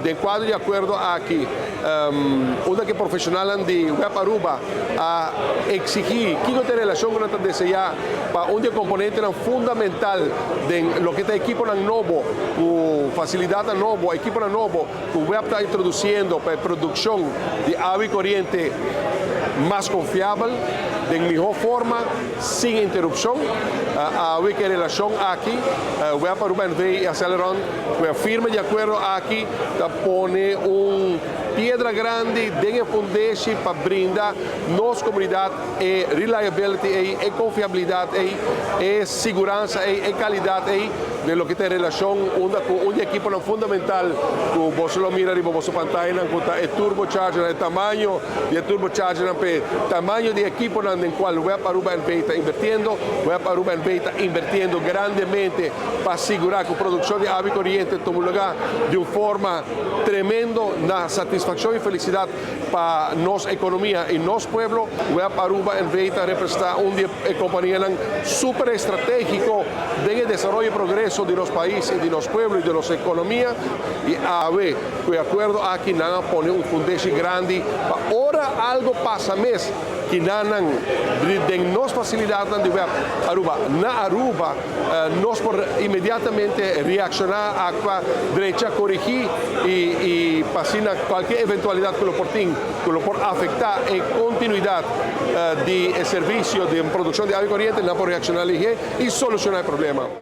De quadro de acordo aqui, uma que profissional de Web Aruba a exigir que não tem relação com a desejar para um componente fundamental de lo que está equipo novo, com facilidade novo, equipo novo, que o Web está introduzindo para a produção de água corriente mais confiável, de melhor forma, sem interrupção. A que relação aqui, Web Aruba e Aceleron, a firma de acordo aqui, pone pedra grande de fundamento para brindar nossa comunidade reliability, confiabilidade, segurança e qualidade de lo que tem relação com equipo fundamental que você lo mira em sua pantalla, com o turbocharger, o tamanho de turbocharger, o tamanho de equipo no qual o Web Aruba está invirtiendo. Web Aruba está invirtiendo grandemente para asegurar que a produção de água corriente tome lugar de uma forma tremenda na satisfação e felicidade para nossa economia e nosso povo. Web Aruba representa uma companhia super estratégica de desenvolvimento e progresso de nosso país, de nosso povo e de nossa economia. E de acordo aqui, nós põe fundamento grande para ora algo passa mês que nós facilidades de Web Aruba. Na Aruba, nós por imediatamente reaccionar a direita, corrigir e passar qualquer eventualidade que lo por afetar a continuidade de serviço de produção de água corriente, não por reaccionar e solucionar o problema.